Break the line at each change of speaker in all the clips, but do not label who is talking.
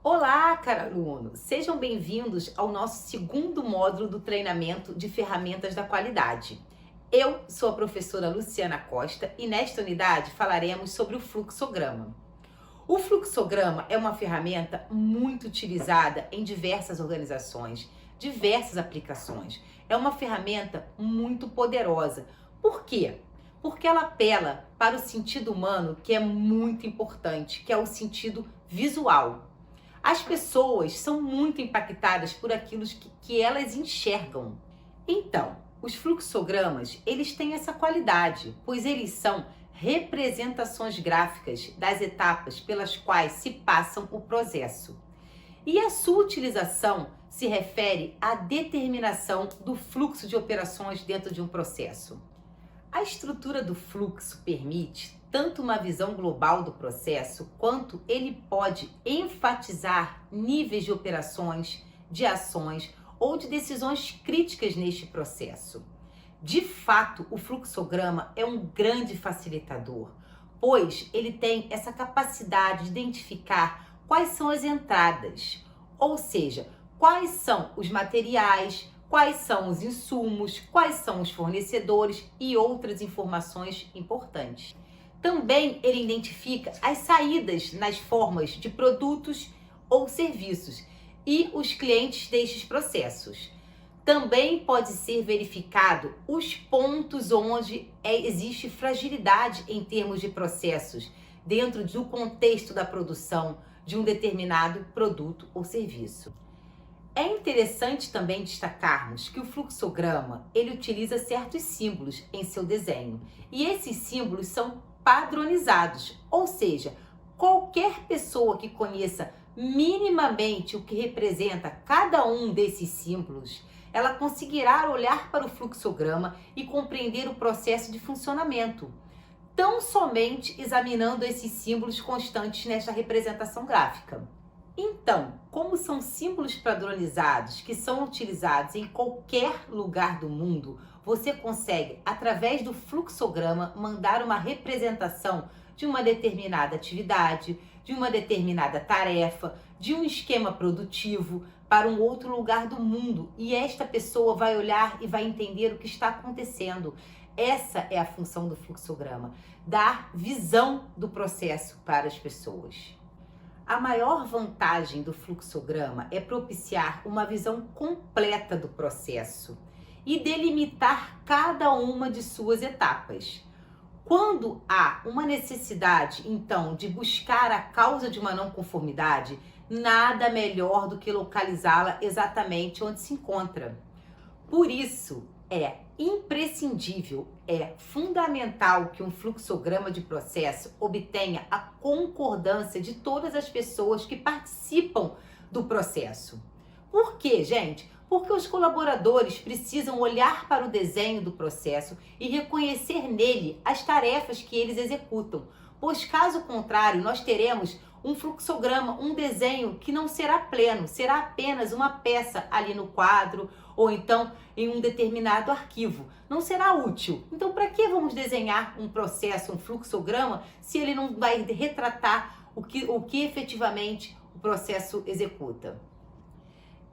Olá, caro aluno! Sejam bem-vindos ao nosso segundo módulo do treinamento de ferramentas da qualidade. Eu sou a professora Luciana Costa e nesta unidade falaremos sobre o fluxograma. O fluxograma é uma ferramenta muito utilizada em diversas organizações, diversas aplicações. É uma ferramenta muito poderosa. Por quê? Porque ela apela para o sentido humano que é muito importante, que é o sentido visual. As pessoas são muito impactadas por aquilo que elas enxergam. Então, os fluxogramas, eles têm essa qualidade, pois eles são representações gráficas das etapas pelas quais se passam o processo. E a sua utilização se refere à determinação do fluxo de operações dentro de um processo. A estrutura do fluxo permite tanto uma visão global do processo, quanto ele pode enfatizar níveis de operações, de ações ou de decisões críticas neste processo. De fato, o fluxograma é um grande facilitador, pois ele tem essa capacidade de identificar quais são as entradas, ou seja, quais são os materiais, quais são os insumos, quais são os fornecedores e outras informações importantes. Também ele identifica as saídas nas formas de produtos ou serviços e os clientes destes processos. Também pode ser verificado os pontos onde existe fragilidade em termos de processos dentro do contexto da produção de um determinado produto ou serviço. É interessante também destacarmos que o fluxograma, ele utiliza certos símbolos em seu desenho, e esses símbolos são padronizados, ou seja, qualquer pessoa que conheça minimamente o que representa cada um desses símbolos, ela conseguirá olhar para o fluxograma e compreender o processo de funcionamento, tão somente examinando esses símbolos constantes nesta representação gráfica. Então, como são símbolos padronizados que são utilizados em qualquer lugar do mundo, você consegue, através do fluxograma, mandar uma representação de uma determinada atividade, de uma determinada tarefa, de um esquema produtivo para um outro lugar do mundo. E esta pessoa vai olhar e vai entender o que está acontecendo. Essa é a função do fluxograma, dar visão do processo para as pessoas. A maior vantagem do fluxograma é propiciar uma visão completa do processo e delimitar cada uma de suas etapas. Quando há uma necessidade, então, de buscar a causa de uma não conformidade, nada melhor do que localizá-la exatamente onde se encontra. Por isso, é imprescindível, é fundamental que um fluxograma de processo obtenha a concordância de todas as pessoas que participam do processo. Por quê, gente? Porque os colaboradores precisam olhar para o desenho do processo e reconhecer nele as tarefas que eles executam, pois caso contrário, nós teremos um fluxograma, um desenho que não será pleno, será apenas uma peça ali no quadro ou então em um determinado arquivo. Não será útil. Então, para que vamos desenhar um processo, um fluxograma, se ele não vai retratar o que efetivamente o processo executa?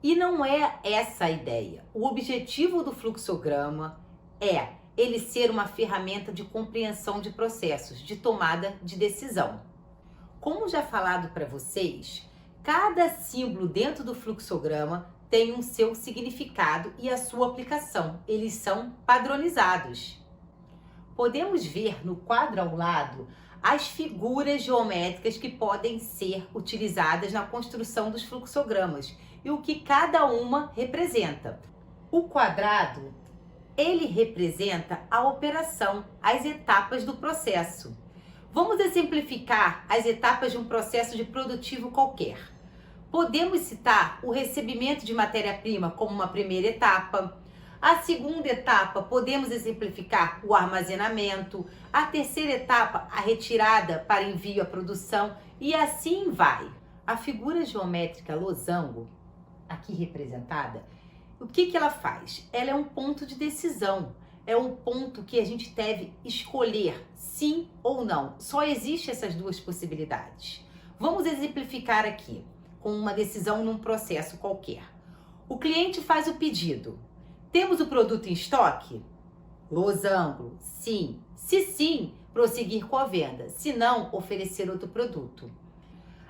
E não é essa a ideia. O objetivo do fluxograma é ele ser uma ferramenta de compreensão de processos, de tomada de decisão. Como já falado para vocês, cada símbolo dentro do fluxograma tem um seu significado e a sua aplicação. Eles são padronizados. Podemos ver no quadro ao lado as figuras geométricas que podem ser utilizadas na construção dos fluxogramas e o que cada uma representa. O quadrado, ele representa a operação, as etapas do processo. Vamos exemplificar as etapas de um processo de produtivo qualquer. Podemos citar o recebimento de matéria-prima como uma primeira etapa. A segunda etapa, podemos exemplificar o armazenamento. A terceira etapa, a retirada para envio à produção. E assim vai. A figura geométrica losango, aqui representada, o que ela faz? Ela é um ponto de decisão. É um ponto que a gente deve escolher sim ou não. Só existem essas duas possibilidades. Vamos exemplificar aqui. com uma decisão num processo qualquer. O cliente faz o pedido. Temos o produto em estoque? Losango, sim. Se sim, prosseguir com a venda. Se não, oferecer outro produto.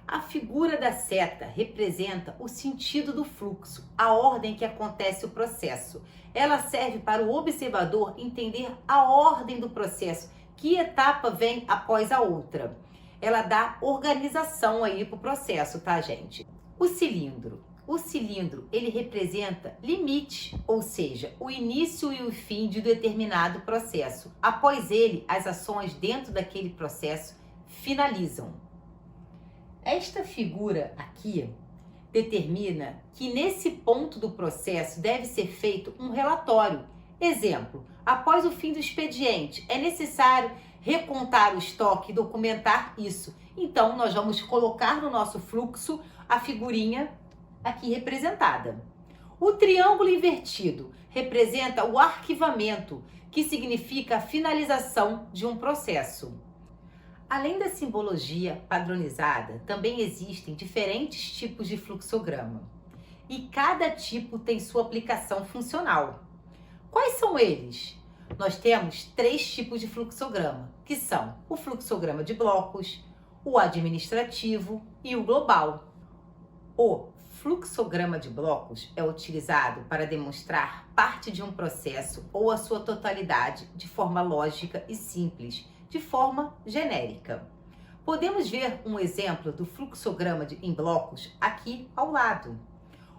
A figura da seta representa o sentido do fluxo, a ordem que acontece o processo. Ela serve para o observador entender a ordem do processo, que etapa vem após a outra. Ela dá organização aí para o processo, tá, gente? O cilindro. O cilindro, ele representa limite, ou seja, o início e o fim de determinado processo. Após ele, as ações dentro daquele processo finalizam. Esta figura aqui determina que nesse ponto do processo deve ser feito um relatório. Exemplo, após o fim do expediente, é necessário recontar o estoque e documentar isso. Então, nós vamos colocar no nosso fluxo a figurinha aqui representada. O triângulo invertido representa o arquivamento, que significa a finalização de um processo. Além da simbologia padronizada, também existem diferentes tipos de fluxograma. E cada tipo tem sua aplicação funcional. Quais são eles? Nós temos 3 tipos de fluxograma, que são o fluxograma de blocos, o administrativo e o global. O fluxograma de blocos é utilizado para demonstrar parte de um processo ou a sua totalidade de forma lógica e simples, de forma genérica. Podemos ver um exemplo do fluxograma em blocos aqui ao lado.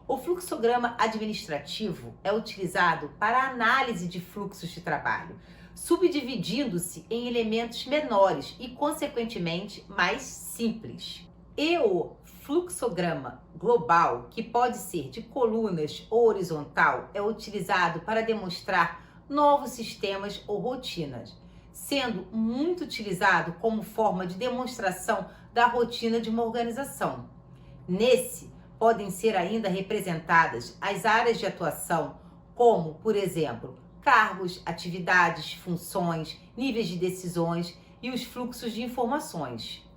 O fluxograma administrativo é utilizado para a análise de fluxos de trabalho, subdividindo-se em elementos menores e, consequentemente, mais simples. E o fluxograma global, que pode ser de colunas ou horizontal, é utilizado para demonstrar novos sistemas ou rotinas, sendo muito utilizado como forma de demonstração da rotina de uma organização. Nesse, podem ser ainda representadas as áreas de atuação, como, por exemplo, cargos, atividades, funções, níveis de decisões e os fluxos de informações.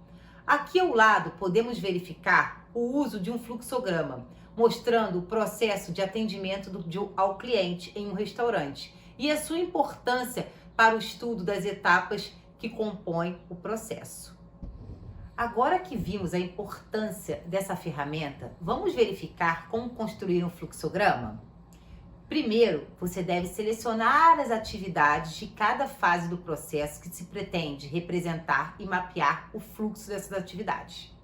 Aqui ao lado podemos verificar o uso de um fluxograma, mostrando o processo de atendimento ao cliente em um restaurante e a sua importância para o estudo das etapas que compõem o processo. Agora que vimos a importância dessa ferramenta, vamos verificar como construir um fluxograma? Primeiro, você deve selecionar as atividades de cada fase do processo que se pretende representar e mapear o fluxo dessas atividades.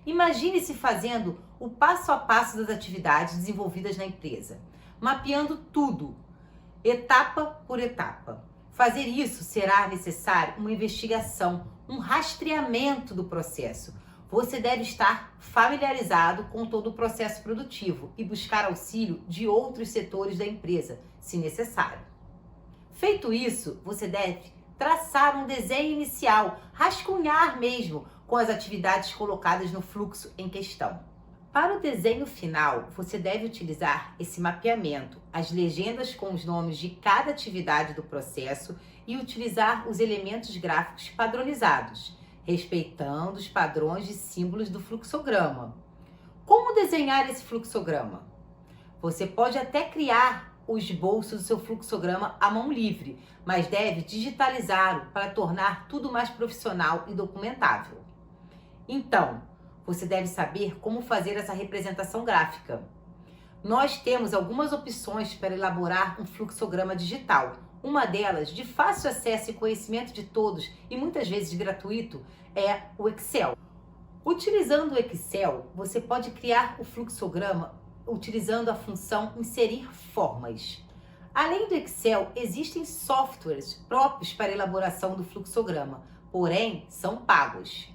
Imagine-se fazendo o passo a passo das atividades desenvolvidas na empresa, mapeando tudo, etapa por etapa. Fazer isso será necessário uma investigação, um rastreamento do processo. Você deve estar familiarizado com todo o processo produtivo e buscar auxílio de outros setores da empresa, se necessário. Feito isso, você deve traçar um desenho inicial, rascunhar mesmo com as atividades colocadas no fluxo em questão. Para o desenho final, você deve utilizar esse mapeamento, as legendas com os nomes de cada atividade do processo e utilizar os elementos gráficos padronizados, respeitando os padrões de símbolos do fluxograma. Como desenhar esse fluxograma? Você pode até criar o esboço do seu fluxograma à mão livre, mas deve digitalizá-lo para tornar tudo mais profissional e documentável. Então, você deve saber como fazer essa representação gráfica. Nós temos algumas opções para elaborar um fluxograma digital. Uma delas, de fácil acesso e conhecimento de todos e muitas vezes gratuito, é o Excel. Utilizando o Excel, você pode criar o fluxograma utilizando a função inserir formas. Além do Excel, existem softwares próprios para a elaboração do fluxograma, porém são pagos.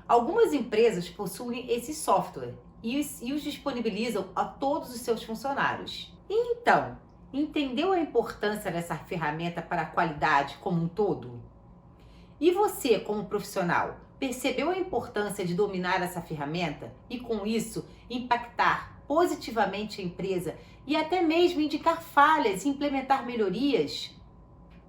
Algumas empresas possuem esse software e os disponibilizam a todos os seus funcionários. Então, entendeu a importância dessa ferramenta para a qualidade como um todo? E você, como profissional, percebeu a importância de dominar essa ferramenta e, com isso, impactar positivamente a empresa e até mesmo indicar falhas e implementar melhorias?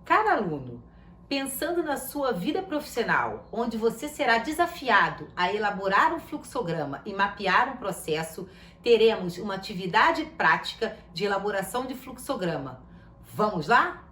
Cara aluno, Pensando na sua vida profissional, onde você será desafiado a elaborar um fluxograma e mapear um processo, teremos uma atividade prática de elaboração de fluxograma. Vamos lá?